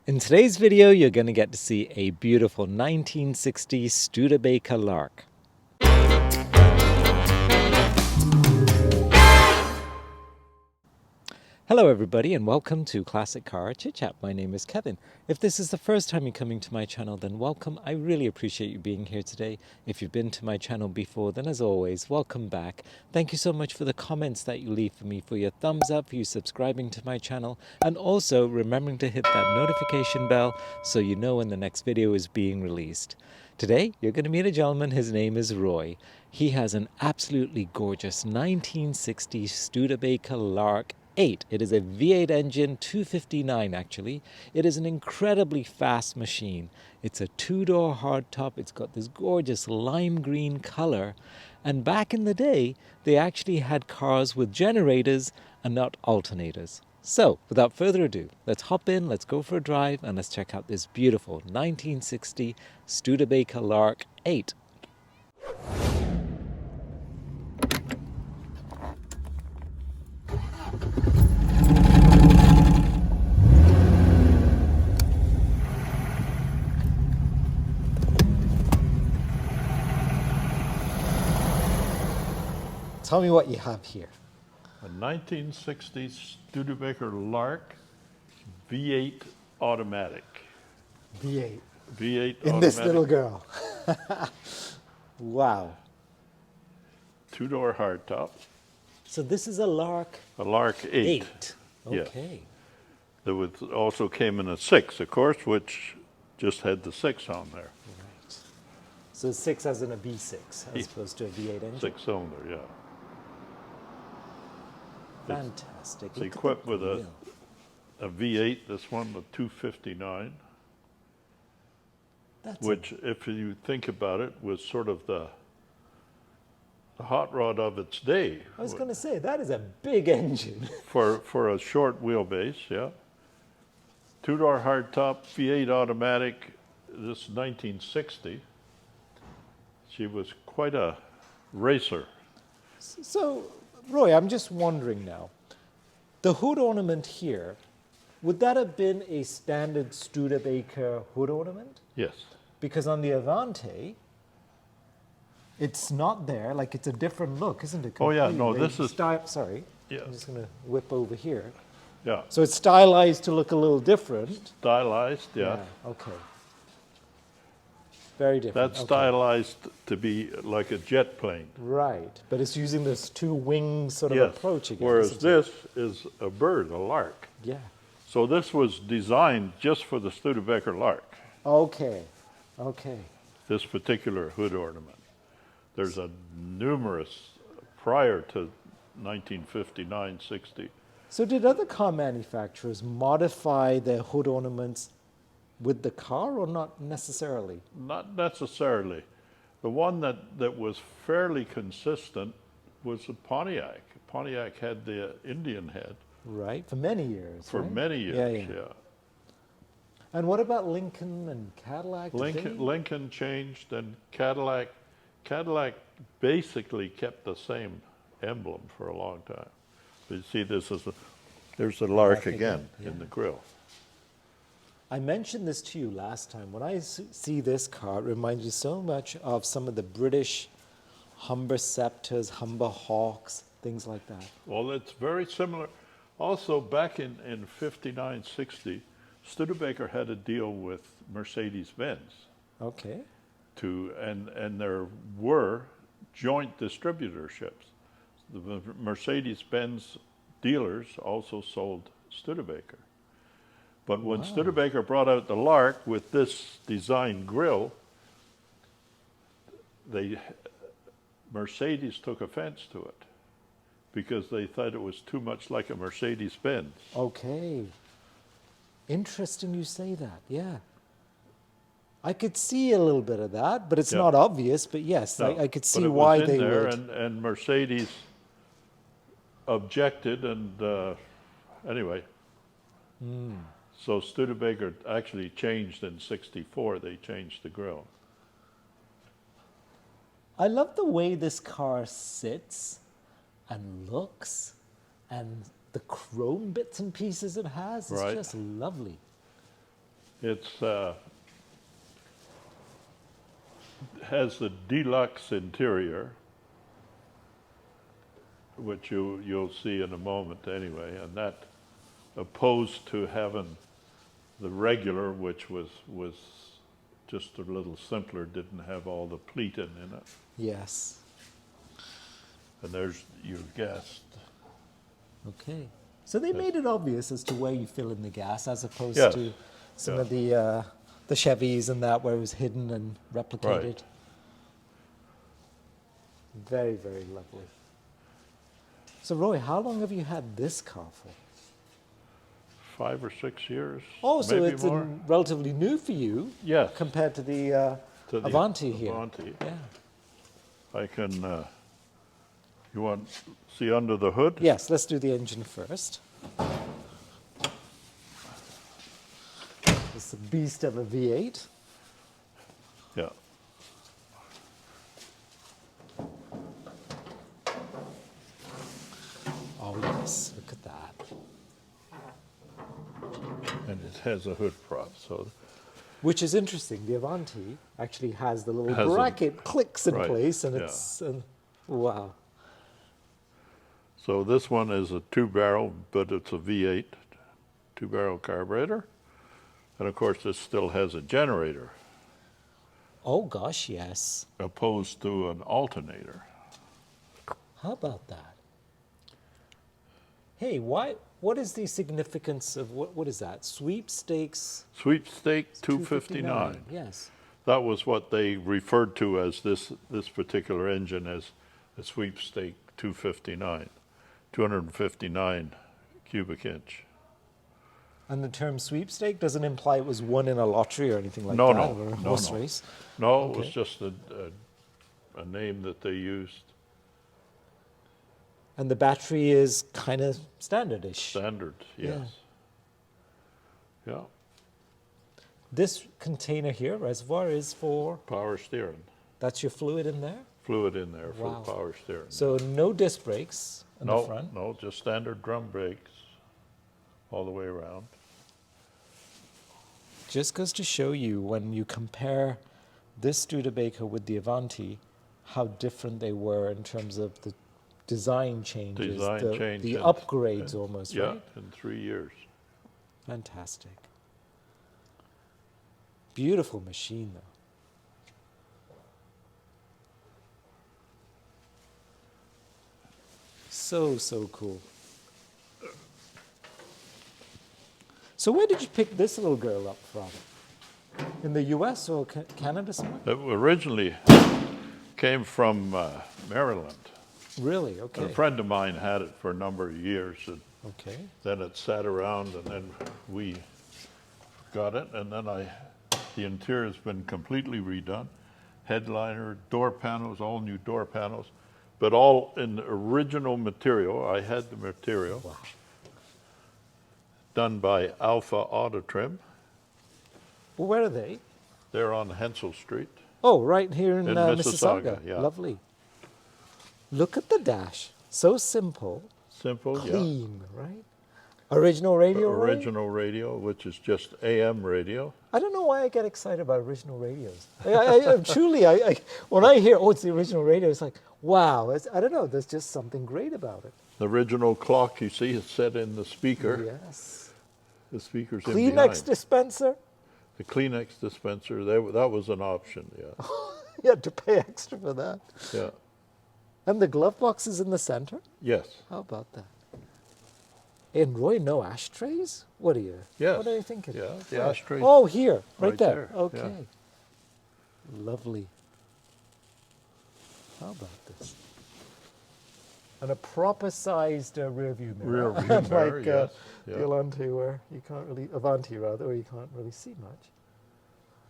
In today's video, you're going to get to see a beautiful 1960s Studebaker Lark. Hello everybody and welcome to Classic Car ChitChat. My name is Kevin. If this is the first time you're coming to my channel, then welcome. I really appreciate you being here today. If you've been to my channel before, then as always, welcome back. Thank you so much for the comments that you leave for me, for your thumbs up, for you subscribing to my channel, and also remembering to hit that notification bell so you know when the next video is being released. Today, you're going to meet a gentleman. His name is Roy. He has an absolutely gorgeous 1960s Studebaker Lark 8. It is a V8 engine, 259 actually. It is an incredibly fast machine. It's a two-door hardtop. It's got this gorgeous lime green color. And back in the day, they actually had cars with generators and not alternators. So, without further ado, let's hop in, let's go for a drive, and let's check out this beautiful 1960 Studebaker Lark 8. Tell me what you have here. A 1960s Studebaker Lark V8 automatic. V8. V8 In automatic. this little girl. Wow. Two-door hardtop. So this is a Lark A Lark 8. 8. Yes. Okay. There was also came in a 6, of course, which just had the 6 on there. Right. So 6 as in a V6 as opposed to a V8 engine. 6-cylinder, yeah. Fantastic. It's Look at equipped the with grill. a V8, this one with 259, That's which, if you think about it, was sort of the hot rod of its day. I was going to say, that is a big engine. For a short wheelbase, yeah. Two-door hardtop, V8 automatic, this is 1960. She was quite a racer. So, Roy, I'm just wondering now, the hood ornament here, would that have been a standard Studebaker hood ornament? Yes. Because on the Avanti, it's not there, like it's a different look, isn't it? Oh, yeah, no, Completely. this is- Sorry, Yeah. I'm just going to whip over here. Yeah. So it's stylized to look a little different. Stylized, yeah. Okay. Very different. That's okay. stylized to be like a jet plane. Right, but it's using this two-wing sort of Yes. approach again. Whereas isn't it? this is a bird, a lark. Yeah. So this was designed just for the Studebaker Lark, Okay. Okay. this particular hood ornament. There's a numerous prior to 1959, 60. So did other car manufacturers modify their hood ornaments with the car or not necessarily? Not necessarily. The one that was fairly consistent was a Pontiac. Pontiac had the Indian head Right, for many years. for right? many years, yeah. And what about Lincoln and Cadillac? Did they- Lincoln changed, and Cadillac basically kept the same emblem for a long time. But you see, there's the Lark again yeah. in the grill. I mentioned this to you last time. When I see this car, it reminds me so much of some of the British Humber Scepters, Humber Hawks, things like that. Well, it's very similar. Also, back in 59, 60, Studebaker had a deal with Mercedes-Benz. Okay. And there were joint distributorships. The Mercedes-Benz dealers also sold Studebaker. But when Studebaker brought out the Lark with this design grille, Mercedes took offense to it because they thought it was too much like a Mercedes-Benz. Okay. Interesting you say that, yeah. I could see a little bit of that, but it's Yeah. not obvious, but yes, No, I could but see it was why in they there, would. and Mercedes objected, and anyway. So Studebaker actually changed in 64, they changed the grille. I love the way this car sits and looks and the chrome bits and pieces it has is Right. just lovely. It's has the deluxe interior, which you'll see in a moment anyway, and that opposed to having the regular, which was just a little simpler, didn't have all the pleating in it. Yes. And there's your gas. Okay. So they made it obvious as to where you fill in the gas, as opposed Yes. to some Yeah. of the Chevys and that, where it was hidden and replicated. Right. Very, very lovely. So Roy, how long have you had this car for? 5 or 6 years. Oh, so maybe it's more. relatively new for you. Yes. Compared to the To the Avanti here. Avanti. Yeah. I can. You want to see under the hood? Yes. Let's do the engine first. It's a beast of a V8. Yeah. Oh yes, look at that. And it has a hood prop, so Which is interesting. The Avanti actually has the little Has a- bracket clicks in right, place, and yeah. it's wow. So this one is a 2-barrel, but it's a V8, 2-barrel carburetor. And of course, this still has a generator, Oh gosh, yes. opposed to an alternator. How about that? Hey, why? What is the significance of what is that? Sweepstakes Sweepstake 259. Yes. That was what they referred to as this particular engine as a Sweepstake 259, 259 cubic inch. And the term sweepstake doesn't imply it was won in a lottery or anything like No, that, no, or a no, horse no. race. No, it Okay. was just a name that they used, And the battery is kind of standardish. standard, yes. Yeah, This container here, reservoir, is for, power steering. that's your fluid in there? Fluid in there for Wow. the power steering. So no disc brakes in the No, front. no, just standard drum brakes all the way around. Just goes to show you, when you compare this Studebaker with the Avanti, how different they were in terms of the design changes, Design the, change the and- upgrades almost, Yeah, right? in 3 years. Fantastic. Beautiful machine, though. So, so cool. So where did you pick this little girl up from? In the US or Canada somewhere? It originally came from Maryland. Really? Okay. A friend of mine had it for a number of years, and Okay. then it sat around, and then we got it, and then the interior's been completely redone. Headliner, door panels, all new door panels, but all in the original material. I had the material. Wow. Done by Alpha Auto Trim. Well, where are they? They're on Hensel Street. Oh, right here in In Mississauga. Mississauga, yeah. Lovely. Look at the dash. So simple, Simple, clean, right? Original radio, Roy? Original radio, which is just AM radio. I don't know why I get excited about original radios. Truly, when I hear, oh, it's the original radio, it's like, wow. I don't know, there's just something great about it. The original clock, you see, is set in the speaker. Yes. The speaker's in Kleenex behind. dispenser? The Kleenex dispenser, that was an option, yeah. You had to pay extra for that. Yeah. And the glove box is in the center? Yes. How about that? And Roy, no ashtrays? What are you? Yes. What are you thinking? Yeah, the Where? ashtray. Oh, here, right, right there. there, Okay. yeah. Lovely. How about this? And a proper sized rear view mirror. Rear view mirror, like yes. the Yeah. Avanti, where you can't really, Avanti rather, where you can't really see much.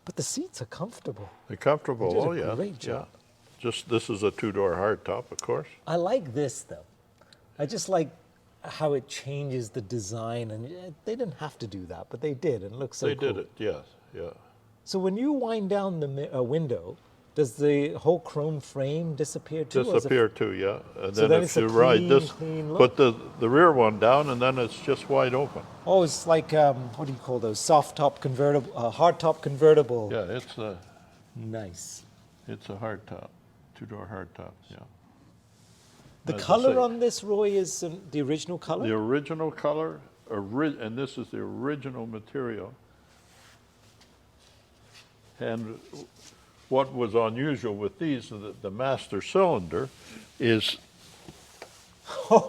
But the seats are comfortable. They're comfortable, They did a oh yeah. great job. Yeah. Just, this is a 2-door hardtop, of course. I like this though. I just like how it changes the design, and they didn't have to do that, but they did, and it looks so They cool. did it, yes, yeah. So when you wind down the window, Does the whole chrome frame disappear too? or is it- Disappear too, yeah. And So then then if it's a you ride clean, this, clean put look. the rear one down, and then it's just wide open. Oh, it's like, what do you call those? Soft top convertible, hard top convertible. Yeah, Nice. it's a hard top, two-door hard top, yeah. The As I color say, on this, Roy, is the original color? the original color, and this is the original material. And what was unusual with these, the master cylinder is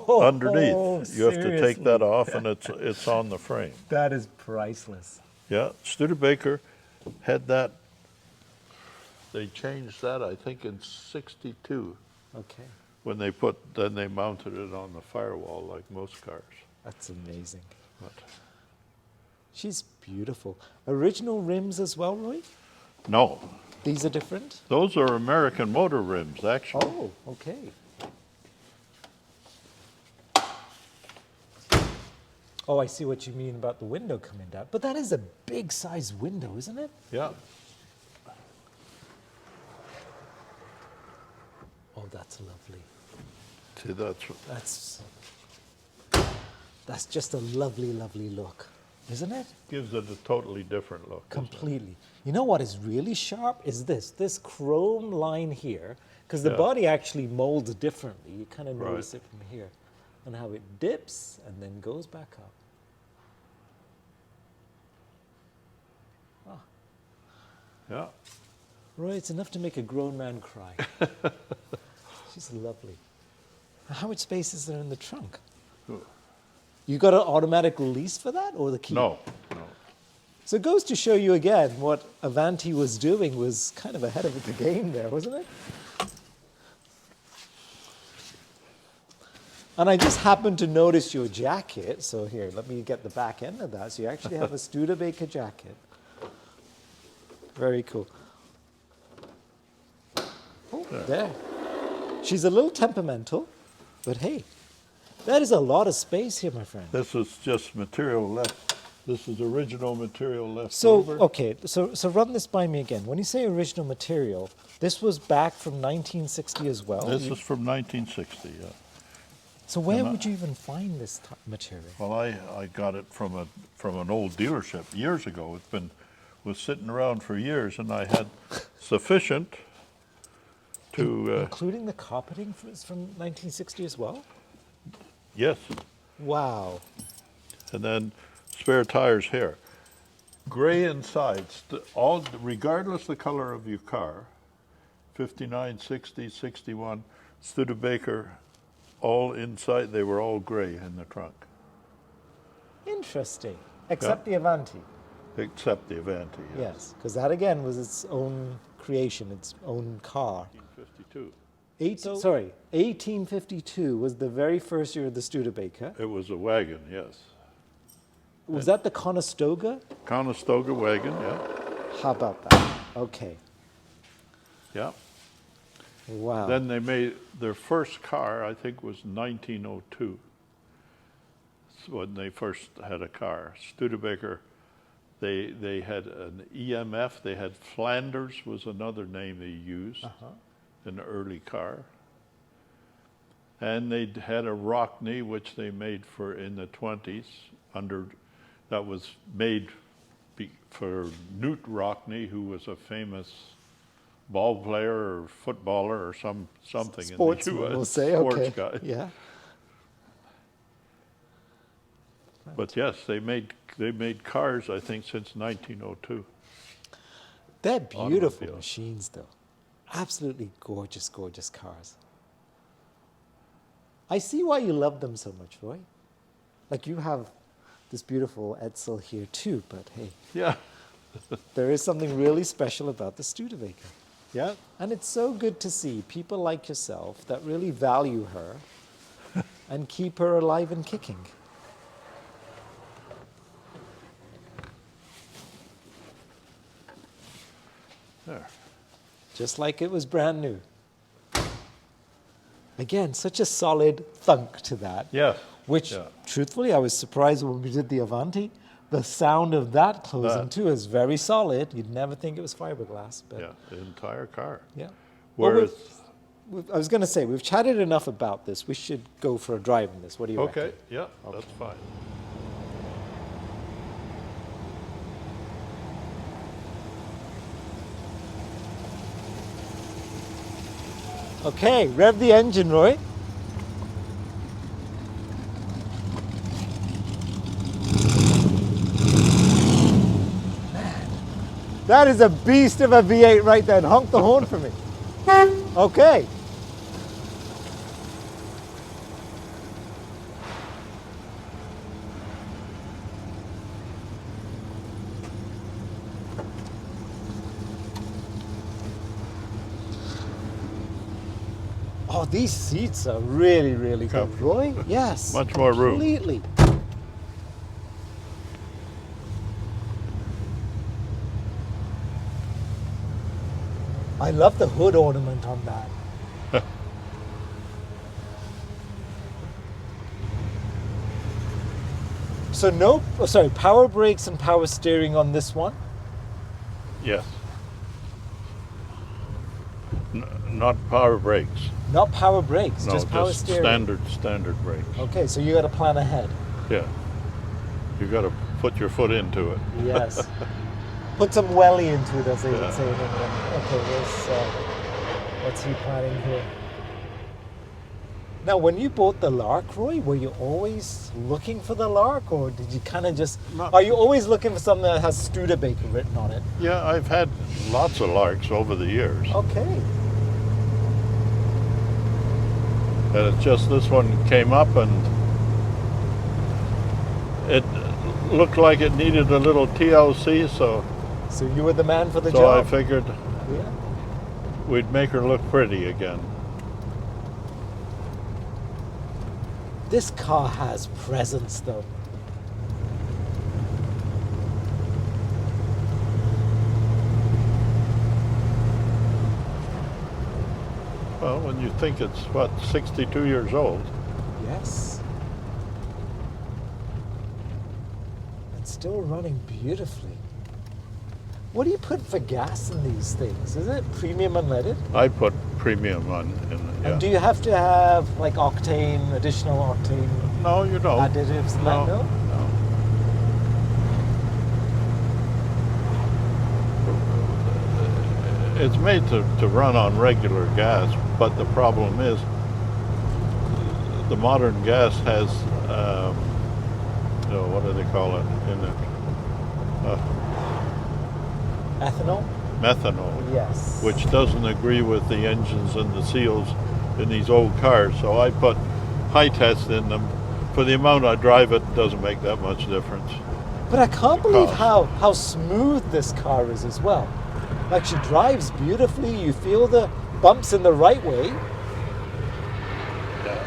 underneath. You have to take that seriously? off, and it's on the frame. That is priceless. Yeah, Studebaker had that. They changed that, I think, in '62 Okay, when then they mounted it on the firewall like most cars. that's amazing. But She's beautiful. Original rims as well, Roy? no, These are different? those are American motor rims, actually. Oh, okay. Oh, I see what you mean about the window coming down. But that is a big size window, isn't it? Yeah, Oh, that's lovely. see, That's just a lovely, lovely look, isn't it? gives it a totally different look. doesn't it? Completely. You know what is really sharp is this chrome line here, because the Yeah. body actually molds differently. You kind of Right. notice it from here, and how it dips and then goes back up. Yeah, Roy, it's enough to make a grown man cry. She's lovely. How much space is there in the trunk? You got an automatic release for that, or the key? no. So it goes to show you again what Avanti was doing was kind of ahead of the game there, wasn't it? And I just happened to notice your jacket. So here, let me get the back end of that. So you actually have a Studebaker jacket. Very cool. Oh, there. She's a little temperamental, but hey, that is a lot of space here, my friend. This is just material left. This is original material left So, over. okay, so run this by me again. When you say original material, this was back from 1960 as well? This is from 1960, yeah. So where would you even find this material? Well, I got it from an old dealership years ago. Was sitting around for years, and I had sufficient to Including the carpeting from 1960 as well? yes, Wow. and then spare tires here, gray inside, all regardless the color of your car, 59, 60, 61, Studebaker, all inside. They were all gray in the trunk, Interesting. Except the Avanti. except the Avanti. Yes, because that again was its own creation, its own car. 1952. 1852 was the very first year of the Studebaker. It was a wagon, yes. Was that the Conestoga? Conestoga wagon, yeah. How about that? Okay. Yeah. Wow. Then they made their first car, I think, was 1902. When they first had a car. Studebaker, they had an EMF. They had Flanders was another name they used in the early car. And they had a Rockney, which they made for in the 20s that was made for Newt Rockney, who was a famous ball player or footballer or something Sportsman, in the U.S. we'll say. Sports Okay. guy. Yeah. But yes, they made cars, I think, since 1902. They're beautiful Automobiles. machines, though. Absolutely gorgeous, gorgeous cars. I see why you love them so much, Roy. Like you have this beautiful Edsel here too, but hey, Yeah. there is something really special about the Studebaker. Yeah. And it's so good to see people like yourself that really value her and keep her alive and kicking. There. Just like it was brand new. Again, such a solid thunk to that. Yes. Which, Yeah. truthfully, I was surprised when we did the Avanti, The sound of that closing That. too is very solid. You'd never think it was fiberglass, but Yeah, the entire car. yeah. Well, Whereas, I was going to say, we've chatted enough about this. We should go for a drive in this. What do you okay, reckon? yeah, that's fine. Okay, rev the engine, Roy. That is a beast of a V8 right there. Honk the horn for me. Okay. Oh, these seats are really, really good, Roy. Yes. Much more room. Completely. I love the hood ornament on that. So no, oh, sorry, power brakes and power steering on this one? Yes. Not power brakes. Not power brakes, No, just power steering. standard brakes. Okay, so you got to plan ahead. Yeah. You got to put your foot into it. Yes. Put some welly into it, as they would Yeah. say in England. Okay, what's he planning here? Now, when you bought the Lark, Roy, were you always looking for the Lark, or did you kind of just? No. Are you always looking for something that has Studebaker written on it? Yeah, I've had lots of Larks over the years. Okay. And it's just this one came up and it looked like it needed a little TLC, so So you were the man for the so I job. figured Yeah. we'd make her look pretty again. This car has presence, though. Well, when you think it's, what, 62 years old, Yes. It's still running beautifully. What do you put for gas in these things? Is it premium unleaded? I put premium on. Yeah. And do you have to have like octane, additional octane No, you don't. additives in No, that? No? no. It's made to run on regular gas, but the problem is the modern gas has, what do they call it in it? Ethanol? Methanol, Yes. which doesn't agree with the engines and the seals in these old cars. So I put high test in them. For the amount I drive, it doesn't make that much difference. But I can't believe cost. how smooth this car is as well. Like, she drives beautifully. You feel the bumps in the right way. Yeah.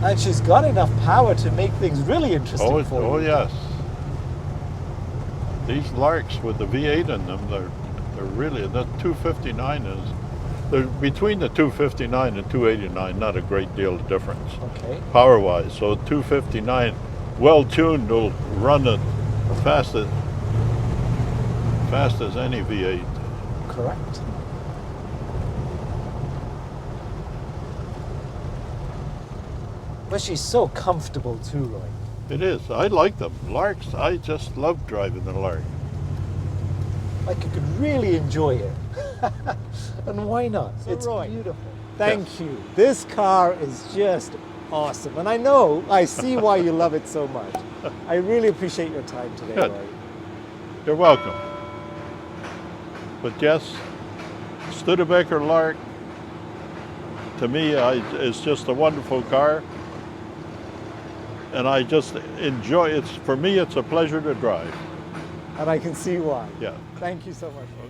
And she's got enough power to make things really interesting Oh, for oh you. yes. These Larks with the V8 in them, they're really, the 259 is, they're between the 259 and 289, not a great deal of difference. Okay. Power-wise. So 259, well-tuned, will run it fast as any V8. Correct. But she's so comfortable too, Roy. It is. I like them. Larks, I just love driving the Lark. Like, you could really enjoy it. And why not? So, It's Roy. beautiful. Thank you. This car is just awesome. And I see why you love it so much. I really appreciate your time today, Good. Roy. You're welcome. But yes, Studebaker Lark, to me, is just a wonderful car. And I just enjoy it. For me, it's a pleasure to drive. And I can see why. Yeah. Thank you so much, Roy.